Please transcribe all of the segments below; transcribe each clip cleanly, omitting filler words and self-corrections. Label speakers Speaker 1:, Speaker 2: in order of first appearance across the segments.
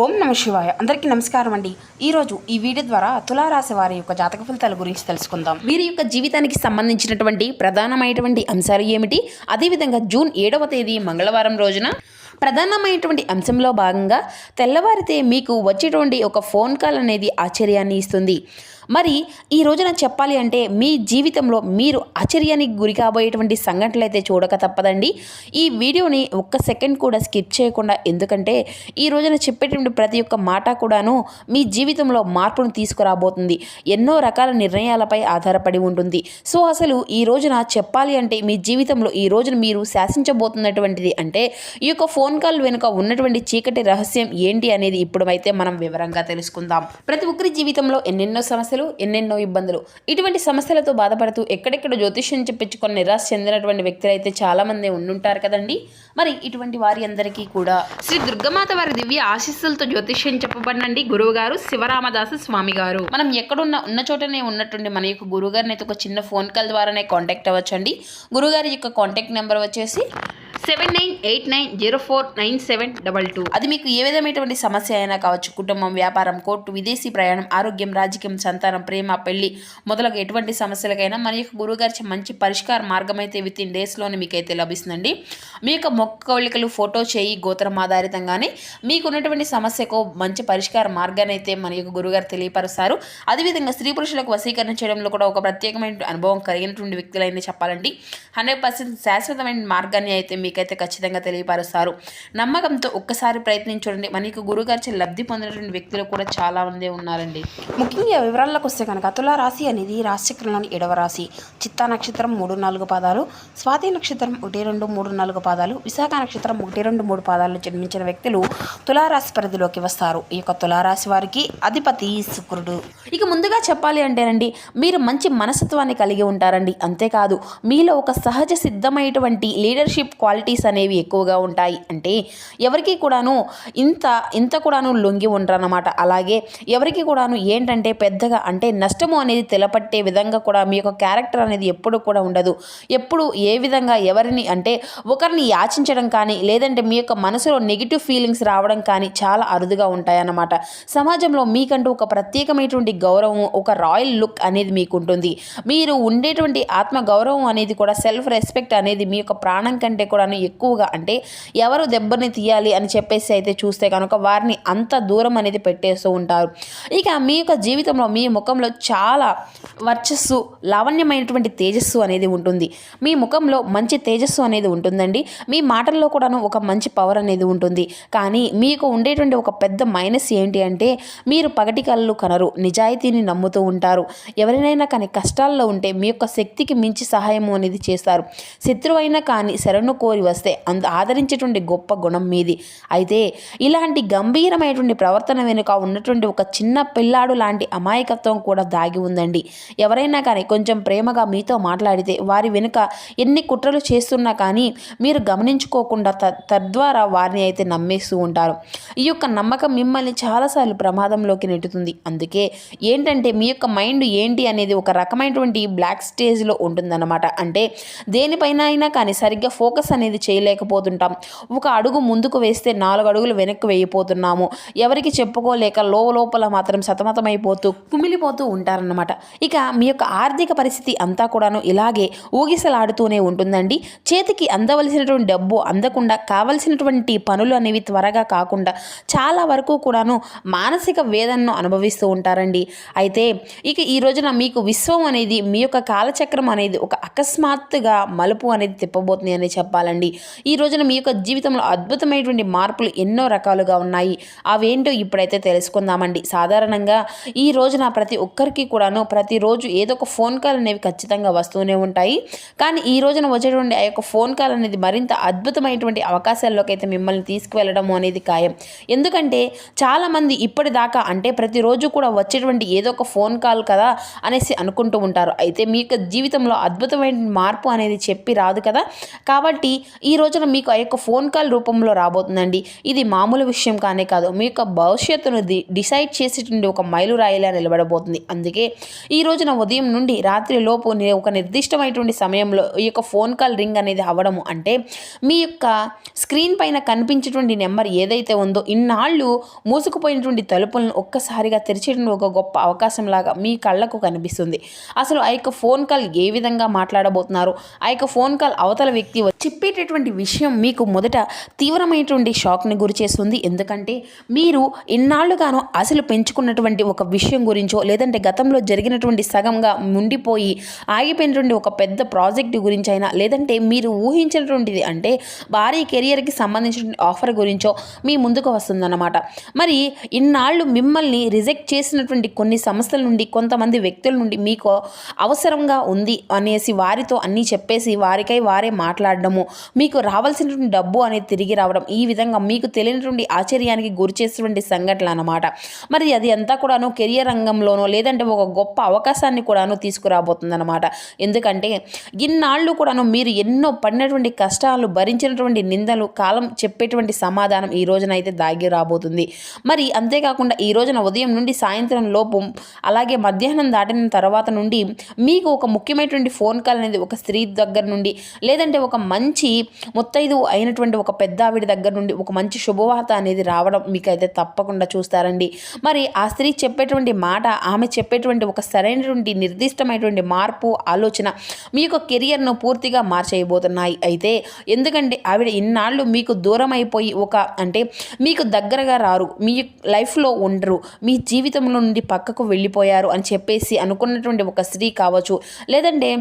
Speaker 1: ఓం నమ శివాయ. అందరికీ నమస్కారం అండి. ఈరోజు ఈ వీడియో ద్వారా తులారాశి వారి యొక్క జాతక ఫలితాల గురించి తెలుసుకుందాం. వీరి యొక్క జీవితానికి సంబంధించినటువంటి ప్రధానమైనటువంటి అంశాలు ఏమిటి, అదేవిధంగా జూన్ 7వ తేదీ మంగళవారం రోజున ప్రధానమైనటువంటి అంశంలో భాగంగా తెల్లవారితే మీకు వచ్చేటువంటి ఒక ఫోన్ కాల్ అనేది ఆశ్చర్యాన్ని ఇస్తుంది. మరి ఈ రోజున చెప్పాలి అంటే మీ జీవితంలో మీరు ఆశ్చర్యానికి గురి కాబోయేటువంటి సంఘటనలు అయితే చూడక తప్పదండి. ఈ వీడియోని ఒక్క సెకండ్ కూడా స్కిప్ చేయకుండా, ఎందుకంటే ఈ రోజున చెప్పేటువంటి ప్రతి ఒక్క మాట కూడాను మీ జీవితంలో మార్పును తీసుకురాబోతుంది. ఎన్నో రకాల నిర్ణయాలపై ఆధారపడి ఉంటుంది. సో అసలు ఈ రోజున చెప్పాలి అంటే మీ జీవితంలో ఈ రోజున మీరు శాసించబోతున్నటువంటిది అంటే ఈ యొక్క ఫోన్ కాల్ వెనుక ఉన్నటువంటి చీకటి రహస్యం ఏంటి అనేది ఇప్పుడు అయితే మనం వివరంగా తెలుసుకుందాం. ప్రతి ఒక్కరి జీవితంలో ఎన్నెన్నో సమస్యలు, ఎన్నెన్నో ఇబ్బందులు, ఇటువంటి సమస్యలతో బాధపడుతూ ఎక్కడెక్కడ జ్యోతిష్యం చెప్పించుకొని నిరాశ చెందినటువంటి వ్యక్తులు అయితే చాలా మంది ఉండుంటారు కదండి. మరి ఇటువంటి వారి అందరికీ కూడా శ్రీ దుర్గమాత వారి దివ్య ఆశీస్సులతో జ్యోతిష్యం చెప్పబడినండి గురువు గారు శివరామదాసు స్వామి గారు. మనం ఉన్న చోటనే ఉన్నటువంటి మన యొక్క గురువు గారిని అయితే ఒక చిన్న ఫోన్ కాల్ ద్వారానే కాంటాక్ట్ అవ్వచ్చండి. గురుగారి యొక్క కాంటాక్ట్ నెంబర్ వచ్చేసి 7989049722. అది మీకు ఏ విధమైనటువంటి సమస్య అయినా కావచ్చు, కుటుంబం, వ్యాపారం, కోర్టు, విదేశీ ప్రయాణం, ఆరోగ్యం, రాజకీయం, సంతానం, ప్రేమ, పెళ్లి మొదలగు ఎటువంటి సమస్యలకైనా మన యొక్క గురువుగారి మంచి పరిష్కార మార్గం అయితే విత్ ఇన్ డేస్లోనే మీకైతే లభిస్తుందండి. మీ యొక్క మొక్కలికలు ఫోటో చేయి గోత్రం ఆధారితంగానే మీకు ఉన్నటువంటి సమస్యకు మంచి పరిష్కార మార్గాన్ని అయితే మన యొక్క గురువుగారు తెలియపరుస్తారు. అదేవిధంగా స్త్రీ పురుషులకు వశీకరణ చేయడంలో కూడా ఒక ప్రత్యేకమైన అనుభవం కలిగినటువంటి వ్యక్తులైనా చెప్పాలండి. 100% శాశ్వతమైన మార్గాన్ని అయితే మీకైతే ఖచ్చితంగా తెలియపరుస్తారు. నమ్మకంతో ఒక్కసారి ప్రయత్నించండి. మనకు గురుగారి లబ్ధి పొందినటువంటి వ్యక్తులు కూడా చాలా మంది ఉన్నారండి. ముఖ్యంగా వివరాల్లోకి వస్తే కనుక తులా రాశి అనేది రాశిచక్రంలోని 7వ రాశి. చిత్తా నక్షత్రం 3-4 పాదాలు, స్వాతి నక్షత్రం 1-2-3-4 పాదాలు, విశాఖ నక్షత్రం 1-2-3 పాదాలు జన్మించిన వ్యక్తులు తులారాశి పరిధిలోకి వస్తారు. ఈ యొక్క తులారాశి వారికి అధిపతి శుక్రుడు. ఇక ముందుగా చెప్పాలి అంటేనండి, మీరు మంచి మనస్తత్వాన్ని కలిగి ఉంటారండి. అంతేకాదు మీలో ఒక సహజ సిద్ధమైనటువంటి లీడర్షిప్ క్వాలిటీస్ అనేవి ఎక్కువగా ఉంటాయి. అంటే ఎవరికి కూడాను ఇంత కూడాను లొంగి ఉంటారన్నమాట. అలాగే ఎవరికి కూడాను ఏంటంటే పెద్దగా అంటే నష్టము అనేది తెలపట్టే విధంగా కూడా మీ యొక్క క్యారెక్టర్ అనేది ఎప్పుడు కూడా ఉండదు. ఎప్పుడు ఏ విధంగా ఎవరిని అంటే ఒకరిని యాచించడం కానీ, లేదంటే మీ యొక్క మనసులో నెగిటివ్ ఫీలింగ్స్ రావడం కానీ చాలా అరుదుగా ఉంటాయన్నమాట. సమాజంలో మీకంటూ ఒక ప్రత్యేకమైనటువంటి గౌరవం, ఒక రాయల్ లుక్ అనేది మీకు ఉంటుంది. మీరు ఉండేటువంటి ఆత్మ గౌరవం అనేది కూడా, సెల్ఫ్ రెస్పెక్ట్ అనేది మీ యొక్క ప్రాణం కంటే కూడా ఎక్కువగా, అంటే ఎవరు దెబ్బని తీయాలి అని చెప్పేసి అయితే చూస్తే కనుక వారిని అంత దూరం అనేది పెట్టేస్తూ ఉంటారు. ఇక మీ యొక్క జీవితంలో మీ ముఖంలో చాలా వర్చస్సు, లావణ్యమైనటువంటి తేజస్సు అనేది ఉంటుంది. మీ ముఖంలో మంచి తేజస్సు అనేది ఉంటుందండి. మీ మాటల్లో కూడాను ఒక మంచి పవర్ అనేది ఉంటుంది. కానీ మీకు ఉండేటువంటి ఒక పెద్ద మైనస్ ఏంటి అంటే మీరు పగటి కళ్ళు కనరు, నిజాయితీని నమ్ముతూ ఉంటారు. ఎవరినైనా కానీ కష్టాల్లో ఉంటే మీ యొక్క శక్తికి మించి సహాయం అనేది చేస్తారు. శత్రువు అయినా కానీ శరణు కోరి వస్తే ఆదరించేటువంటి గొప్ప గుణం మీది. అయితే ఇలాంటి గంభీరమైనటువంటి ప్రవర్తన వెనుక ఉన్నటువంటి ఒక చిన్న పిల్లాడు లాంటి అమాయకత్వం కూడా దాగి ఉందండి. ఎవరైనా కానీ కొంచెం ప్రేమగా మీతో మాట్లాడితే వారి వెనుక ఎన్ని కుట్రలు చేస్తున్నా కానీ మీరు గమనించుకోకుండా తద్వారా వారిని అయితే నమ్మేస్తూ ఉంటారు. ఈ యొక్క నమ్మకం మిమ్మల్ని చాలాసార్లు ప్రమాదంలోకి నెట్టుతుంది. అందుకే ఏంటంటే మీ యొక్క మైండ్ ఏంటి అనేది ఒక రకమైనటువంటి బ్లాక్ స్టేజ్లో ఉంటుందన్నమాట. అంటే దేనిపైన అయినా కానీ సరిగ్గా ఫోకస్ అనేది చేయలేకపోతుంటాం. ఒక అడుగు ముందుకు వేస్తే 4 అడుగులు వెనక్కి వేయిపోతున్నాము. ఎవరికి చెప్పుకోలేక లోపల మాత్రం సతమతమైపోతూ కుమిలిపోతూ ఉంటారన్నమాట. ఇక మీ యొక్క ఆర్థిక పరిస్థితి అంతా కూడాను ఇలాగే ఊగిసలాడుతూనే ఉంటుందండి. చేతికి అందవలసినటువంటి డబ్బు అందకుండా, కావలసినటువంటి పనులు అనేవి త్వరగా కాకుండా చాలా వరకు కూడాను మానసిక వేదనను అనుభవిస్తూ ఉంటారండి. అయితే ఇక ఈ రోజున మీకు విశ్వం అనేది, మీ యొక్క కాలచక్రం అనేది ఒక అకస్మాత్తుగా మలుపు అనేది తిప్పబోతుంది అని చెప్పాలండి. ఈ రోజున మీ యొక్క జీవితంలో అద్భుతమైనటువంటి మార్పులు ఎన్నో రకాలుగా ఉన్నాయి. అవేంటో ఇప్పుడైతే తెలుసుకుందామండి. సాధారణంగా ఈ రోజున ప్రతి ఒక్కరికి కూడాను ప్రతిరోజు ఏదో ఒక ఫోన్ కాల్ అనేవి ఖచ్చితంగా వస్తూనే ఉంటాయి. కానీ ఈ రోజున వచ్చేటువంటి ఆ యొక్క ఫోన్ కాల్ అనేది మరింత అద్భుతమైనటువంటి అవకాశాల్లోకి అయితే మిమ్మల్ని తీసుకువెళ్ళడం అనేది ఖాయం. ఎందుకంటే చాలామంది ఇప్పటిదాకా అంటే ప్రతిరోజు కూడా వచ్చేటువంటి ఏదో ఒక ఫోన్ కాల్ కదా అనేసి అనుకుంటూ ఉంటారు. అయితే మీ యొక్క జీవితంలో అద్భుతమైన మార్పు అనేది చెప్పి రాదు కదా. కాబట్టి ఈ రోజున మీకు ఆ యొక్క ఫోన్ కాల్ రూపంలో రాబోతుందండి. ఇది మామూలు విషయం కానే కాదు, మీ యొక్క భవిష్యత్తును డిసైడ్ చేసేటువంటి ఒక మైలురాయిలా నిలబడబోతుంది. అందుకే ఈ రోజున ఉదయం నుండి రాత్రి లోపు ఒక నిర్దిష్టమైనటువంటి సమయంలో ఈ యొక్క ఫోన్ కాల్ రింగ్ అనేది అవ్వడము అంటే మీ యొక్క స్క్రీన్ పైన కనిపించేటువంటి నెంబర్ ఏదైతే ఉందో ఇన్నాళ్ళు మూసుకుపోయినటువంటి తలుపులను ఒక్కసారిగా తెరిచేటువంటి ఒక గొప్ప అవకాశం లాగా మీ కళ్ళకు కనిపిస్తుంది. అసలు ఆ యొక్క ఫోన్ కాల్ ఏ విధంగా మాట్లాడబోతున్నారు, ఆ యొక్క ఫోన్ కాల్ అవతల వ్యక్తి చెప్పేటటువంటి విషయం మీకు మొదట తీవ్రమైనటువంటి షాక్ని గురి చేస్తుంది. ఎందుకంటే మీరు ఇన్నాళ్లుగానో అసలు పెంచుకున్నటువంటి ఒక విషయం గురించో లేదంటే గతంలో జరిగినటువంటి సగంగా ఉండిపోయి ఆగిపోయినటువంటి ఒక పెద్ద ప్రాజెక్ట్ గురించి అయినా లేదంటే మీరు ఊహించినటువంటిది అంటే భారీ కెరియర్కి సంబంధించిన ఆఫర్ గురించో మీ ముందుకు వస్తుందన్నమాట. మరి ఇన్నాళ్ళు మిమ్మల్ని రిజెక్ట్ చేసినటువంటి కొన్ని సంస్థల నుండి కొంతమంది వ్యక్తుల నుండి మీకు అవసరంగా ఉంది అనేసి వారితో అన్నీ చెప్పేసి వారికై వారే మాట్లాడడము, మీకు రావాల్సినటువంటి డబ్బు అనేది తిరిగి రావడం, ఈ విధంగా మీకు తెలియనటువంటి ఆశ్చర్యానికి గురి చేసేటువంటి సంఘటనలు అన్నమాట. మరి అది అంతా కూడాను కెరియర్ రంగంలోనో లేదంటే ఒక గొప్ప అవకాశాన్ని కూడాను తీసుకురాబోతుంది అనమాట. ఎందుకంటే ఇన్నాళ్ళు కూడాను మీరు ఎన్నో పడినటువంటి కష్టాలు భరించినటువంటి నిందలు కాలం చెప్పేటువంటి సమాధానం ఈ రోజున అయితే దాగి రాబోతుంది. మరి అంతేకాకుండా ఈ రోజున ఉదయం నుండి సాయంత్రం లోపు అలాగే మధ్యాహ్నం దాటిన తర్వాత నుండి మీకు ఒక ముఖ్యమైనటువంటి ఫోన్ కాల్ అనేది ఒక స్త్రీ దగ్గర నుండి లేదంటే ఒక మంచి ముత్తైదు అయినటువంటి ఒక పెద్ద ఆవిడ దగ్గర నుండి ఒక మంచి శుభవార్త అనేది రావడం మీకైతే తప్పకుండా చూస్తారండి. మరి ఆ స్త్రీ చెప్పేటువంటి మాట, ఆమె చెప్పేటువంటి ఒక సరైనటువంటి నిర్దిష్టమైనటువంటి మార్పు ఆలోచన మీ యొక్క కెరియర్ను పూర్తిగా మార్చేయబోతున్నాయి. అయితే ఎందుకంటే ఆవిడ ఇన్నాళ్ళు మీకు దూరం అయిపోయి అంటే మీకు దగ్గరగా రారు, మీ లైఫ్లో ఉండరు, మీ జీవితంలో నుండి పక్కకు వెళ్ళిపోయారు అని చెప్పేసి అనుకున్నటువంటి ఒక స్త్రీ కావచ్చు, లేదంటే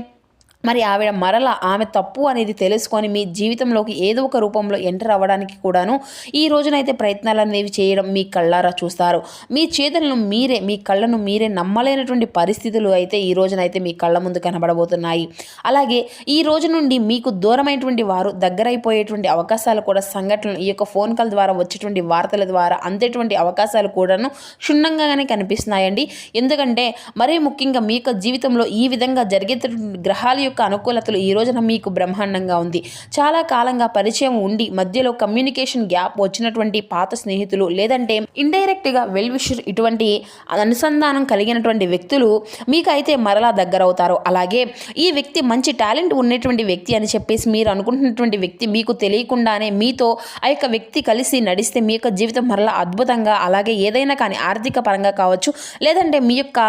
Speaker 1: మరి ఆవిడ మరల ఆమె తప్పు అనేది తెలుసుకొని మీ జీవితంలోకి ఏదో ఒక రూపంలో ఎంటర్ అవ్వడానికి కూడాను ఈ రోజునైతే ప్రయత్నాలు అనేవి చేయడం మీ కళ్ళారా చూస్తారు. మీ చేతులను మీరే, మీ కళ్ళను మీరే నమ్మలేనటువంటి పరిస్థితులు అయితే ఈ రోజునైతే మీ కళ్ళ ముందు కనబడబోతున్నాయి. అలాగే ఈ రోజు నుండి మీకు దూరమైనటువంటి వారు దగ్గరైపోయేటువంటి అవకాశాలు కూడా సంఘటనలు ఈ యొక్క ఫోన్ కాల్ ద్వారా వచ్చేటువంటి వార్తల ద్వారా అందేటువంటి అవకాశాలు కూడాను క్షుణ్ణంగానే కనిపిస్తున్నాయండి. ఎందుకంటే మరీ ముఖ్యంగా మీ యొక్క జీవితంలో ఈ విధంగా జరిగేటటువంటి గ్రహాల యొక్క అనుకూలతలు ఈ రోజున మీకు బ్రహ్మాండంగా ఉంది. చాలా కాలంగా పరిచయం ఉండి మధ్యలో కమ్యూనికేషన్ గ్యాప్ వచ్చినటువంటి పాత స్నేహితులు లేదంటే ఇండైరెక్ట్గా వెల్ విషర్ ఇటువంటి అనుసంధానం కలిగినటువంటి వ్యక్తులు మీకైతే మరలా దగ్గరవుతారు. అలాగే ఈ వ్యక్తి మంచి టాలెంట్ ఉన్నటువంటి వ్యక్తి అని చెప్పేసి మీరు అనుకుంటున్నటువంటి వ్యక్తి మీకు తెలియకుండానే మీతో ఆ యొక్క వ్యక్తి కలిసి నడిస్తే మీ యొక్క జీవితం మరలా అద్భుతంగా, అలాగే ఏదైనా కానీ ఆర్థిక పరంగా కావచ్చు లేదంటే మీ యొక్క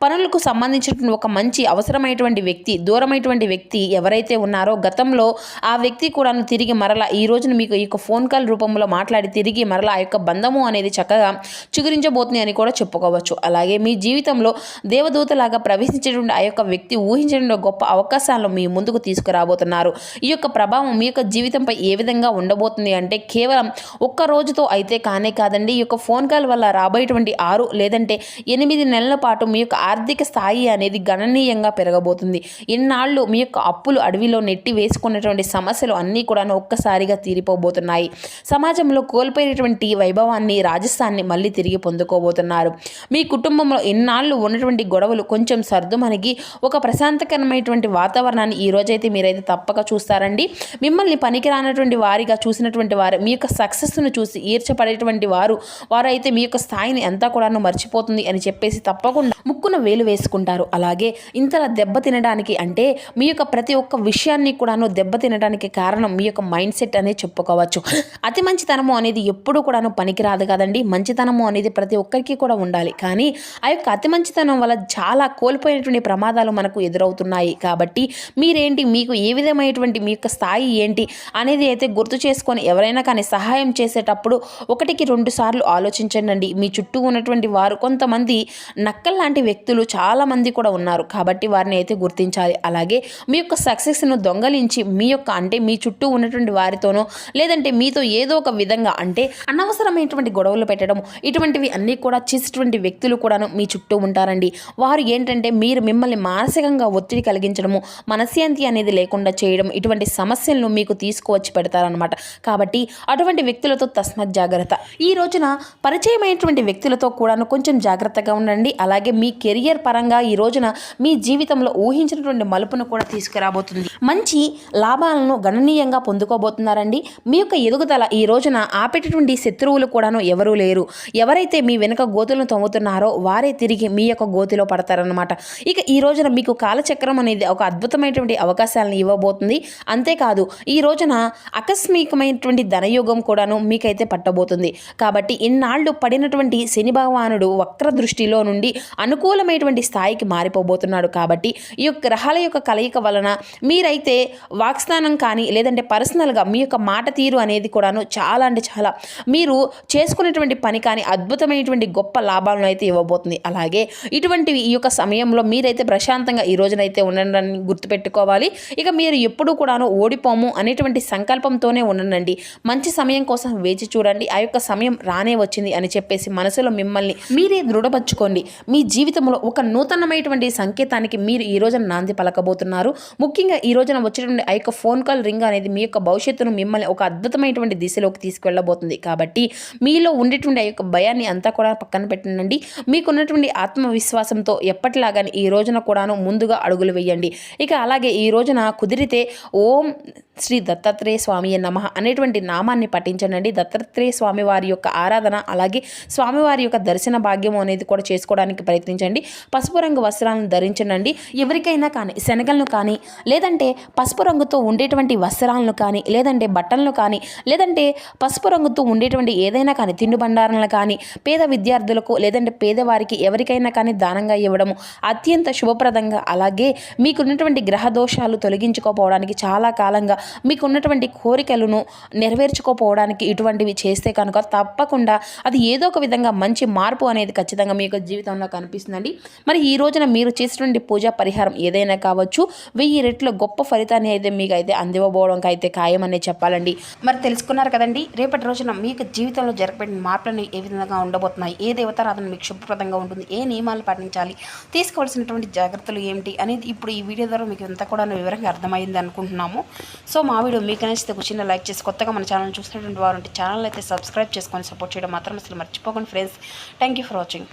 Speaker 1: పనులకు సంబంధించినటువంటి ఒక మంచి అవసరమైనటువంటి వ్యక్తి, దూరమైనటువంటి వ్యక్తి ఎవరైతే ఉన్నారో గతంలో ఆ వ్యక్తి కూడా తిరిగి మరలా ఈ రోజున మీకు ఈ యొక్క ఫోన్ కాల్ రూపంలో మాట్లాడి తిరిగి మరలా ఆ యొక్క బంధము అనేది చక్కగా చిగురించబోతుంది అని కూడా చెప్పుకోవచ్చు. అలాగే మీ జీవితంలో దేవదూతలాగా ప్రవేశించేటువంటి ఆ యొక్క వ్యక్తి ఊహించిన గొప్ప అవకాశాలను మీ ముందుకు తీసుకురాబోతున్నారు. ఈ యొక్క ప్రభావం మీ యొక్క జీవితంపై ఏ విధంగా ఉండబోతుంది అంటే కేవలం ఒక్క రోజుతో అయితే కానే కాదండి. ఈ యొక్క ఫోన్ కాల్ వల్ల రాబోయేటువంటి 6 లేదంటే 8 నెలల పాటు మీ యొక్క ఆర్థిక స్థాయి అనేది గణనీయంగా పెరగబోతుంది. ఇన్నాళ్ళు మీ యొక్క అప్పులు అడవిలో నెట్టి వేసుకున్నటువంటి సమస్యలు అన్నీ కూడా ఒక్కసారిగా తీరిపోబోతున్నాయి. సమాజంలో కోల్పోయినటువంటి వైభవాన్ని, రాజస్థాన్ని మళ్ళీ తిరిగి పొందుకోబోతున్నారు. మీ కుటుంబంలో ఇన్నాళ్ళు ఉన్నటువంటి గొడవలు కొంచెం సర్దుమణిగి ఒక ప్రశాంతకరమైనటువంటి వాతావరణాన్ని ఈ రోజైతే మీరైతే తప్పక చూస్తారండి. మిమ్మల్ని పనికిరానటువంటి వారిగా చూసినటువంటి వారు మీ యొక్క సక్సెస్ను చూసి ఈర్చపడేటువంటి వారైతే మీ యొక్క స్థాయిని అంతా కూడా మర్చిపోతుంది అని చెప్పేసి తప్పకుండా ముక్కున వేలు వేసుకుంటారు. అలాగే ఇంతలా దెబ్బ తినడానికి అంటే మీ యొక్క ప్రతి ఒక్క విషయాన్ని కూడాను దెబ్బతినడానికి కారణం మీ యొక్క మైండ్ సెట్ అనేది చెప్పుకోవచ్చు. అతి మంచితనము అనేది ఎప్పుడూ కూడాను పనికిరాదు కదండి. మంచితనము అనేది ప్రతి ఒక్కరికి కూడా ఉండాలి. కానీ ఆ యొక్క అతి మంచితనం వల్ల చాలా కోల్పోయినటువంటి ప్రమాదాలు మనకు ఎదురవుతున్నాయి. కాబట్టి మీరేంటి, మీకు ఏ విధమైనటువంటి మీ యొక్క స్థాయి ఏంటి అనేది అయితే గుర్తు చేసుకొని ఎవరైనా కానీ సహాయం చేసేటప్పుడు 1కి 2 సార్లు ఆలోచించండి. మీ చుట్టూ ఉన్నటువంటి వారు కొంతమంది నక్కల్ లాంటి వ్యక్తులు చాలామంది కూడా ఉన్నారు. కాబట్టి వారిని అయితే గుర్తించాలి. అలాగే మీ యొక్క సక్సెస్ను దొంగలించి మీ చుట్టూ ఉన్నటువంటి వారితోనో లేదంటే మీతో ఏదో ఒక విధంగా అంటే అనవసరమైనటువంటి గొడవలు పెట్టడం ఇటువంటివి అన్నీ కూడా చేసేటువంటి వ్యక్తులు కూడాను మీ చుట్టూ ఉంటారండి. వారు ఏంటంటే మిమ్మల్ని మానసికంగా ఒత్తిడి కలిగించడము, మనశ్శాంతి అనేది లేకుండా చేయడం, ఇటువంటి సమస్యలను మీకు తీసుకువచ్చి పెడతారనమాట. కాబట్టి అటువంటి వ్యక్తులతో తస్మత్ జాగ్రత్త. ఈ రోజున పరిచయమైనటువంటి వ్యక్తులతో కూడాను కొంచెం జాగ్రత్తగా ఉండండి. అలాగే మీ కెరియర్ పరంగా ఈ రోజున మీ జీవితంలో ఊహించినటువంటి మలుపును మార్పును కూడా తీసుకురాబోతుంది. మంచి లాభాలను గణనీయంగా పొందుకోబోతున్నారండి. మీ యొక్క ఎదుగుదల ఈ రోజున ఆపేటటువంటి శత్రువులు కూడాను ఎవరూ లేరు. ఎవరైతే మీ వెనుక గోతులను తవ్వుతున్నారో వారే తిరిగి మీ యొక్క గోతిలో పడతారన్నమాట. ఇక ఈ రోజున మీకు కాలచక్రం అనేది ఒక అద్భుతమైనటువంటి అవకాశాలను ఇవ్వబోతుంది. అంతేకాదు ఈ రోజున ఆకస్మికమైనటువంటి ధనయోగం కూడాను మీకైతే పట్టబోతుంది. కాబట్టి ఇన్నాళ్ళు పడినటువంటి శని భగవానుడు వక్ర దృష్టిలో నుండి అనుకూలమైనటువంటి స్థాయికి మారిపోబోతున్నాడు. కాబట్టి ఈ యొక్క గ్రహాల యొక్క కలయిక వలన మీరైతే వాక్స్థానం కానీ లేదంటే పర్సనల్గా మీ యొక్క మాట తీరు అనేది కూడాను చాలా అంటే చాలా మీరు చేసుకునేటువంటి పని కానీ అద్భుతమైనటువంటి గొప్ప లాభాలను అయితే ఇవ్వబోతుంది. అలాగే ఇటువంటి ఈ యొక్క సమయంలో మీరైతే ప్రశాంతంగా ఈ రోజునైతే ఉండడాన్ని గుర్తుపెట్టుకోవాలి. ఇక మీరు ఎప్పుడూ కూడాను ఓడిపోము అనేటువంటి సంకల్పంతోనే ఉండండి. మంచి సమయం కోసం వేచి చూడండి. ఆ యొక్క సమయం రానే వచ్చింది అని చెప్పేసి మనసులో మిమ్మల్ని మీరే దృఢపరచుకోండి. మీ జీవితంలో ఒక నూతనమైనటువంటి సంకేతానికి మీరు ఈ రోజున నాంది పలకబోతున్నారు. ముఖ్యంగా ఈ రోజున వచ్చేటువంటి ఆ యొక్క ఫోన్ కాల్ రింగ్ అనేది మీ యొక్క భవిష్యత్తును మిమ్మల్ని ఒక అద్భుతమైనటువంటి దిశలోకి తీసుకెళ్ళబోతుంది. కాబట్టి మీలో ఉండేటువంటి ఆ యొక్క భయాన్ని అంతా కూడా పక్కన పెట్టండి. మీకున్నటువంటి ఆత్మవిశ్వాసంతో ఎప్పటిలాగానే ఈ రోజున కూడాను ముందుగా అడుగులు వేయండి. ఇక అలాగే ఈ రోజున కుదిరితే ఓం శ్రీ దత్తాత్రేయ స్వామి నమః అనేటువంటి నామాన్ని పఠించండి. దత్తాత్రేయ స్వామి వారి యొక్క ఆరాధన అలాగే స్వామివారి యొక్క దర్శన భాగ్యం అనేది కూడా చేసుకోవడానికి ప్రయత్నించండి. పసుపు రంగు వస్త్రాలను ధరించండి. ఎవరికైనా కానీ శనగలను కానీ లేదంటే పసుపు రంగుతో ఉండేటువంటి వస్త్రాలను కానీ లేదంటే బట్టలను కానీ లేదంటే పసుపు రంగుతో ఉండేటువంటి ఏదైనా కానీ తిండి బండారాలను కానీ పేద విద్యార్థులకు లేదంటే పేదవారికి ఎవరికైనా కానీ దానంగా ఇవ్వడము అత్యంత శుభప్రదంగా అలాగే మీకున్నటువంటి గ్రహ దోషాలు తొలగించుకోపోవడానికి చాలా కాలంగా మీకున్నటువంటి కోరికలను నెరవేర్చుకోపోవడానికి ఇటువంటివి చేస్తే కనుక తప్పకుండా అది ఏదో ఒక విధంగా మంచి మార్పు అనేది ఖచ్చితంగా మీ యొక్క జీవితంలో కనిపిస్తుందండి. మరి ఈ రోజున మీరు చేసినటువంటి పూజా పరిహారం ఏదైనా కావచ్చు 1000 రెట్లు గొప్ప ఫలితాన్ని అయితే మీకు అయితే అందివ్వబోవడానికి అయితే ఖాయమనే చెప్పాలండి. మరి తెలుసుకున్నారు కదండి, రేపటి రోజున మీకు జీవితంలో జరగబడిన మార్పులను ఏ విధంగా ఉండబోతున్నాయి, ఏ దేవతారాధన మీకు శుభప్రదంగా ఉంటుంది, ఏ నియమాలు పాటించాలి, తీసుకోవాల్సినటువంటి జాగ్రత్తలు ఏమిటి అనేది ఇప్పుడు ఈ వీడియో ద్వారా మీకు అంతా కూడా వివరంగా అర్థమైంది అనుకుంటున్నాము. సో మా వీడియో మీకు నచ్చితే ఒక చిన్న లైక్ చేసి కొత్తగా మన ఛానల్ చూసినటువంటి వారు ఛానల్ అయితే సబ్స్క్రైబ్ చేసుకొని సపోర్ట్ చేయడం మాత్రం అసలు మర్చిపోకండి friends. Thank you for watching.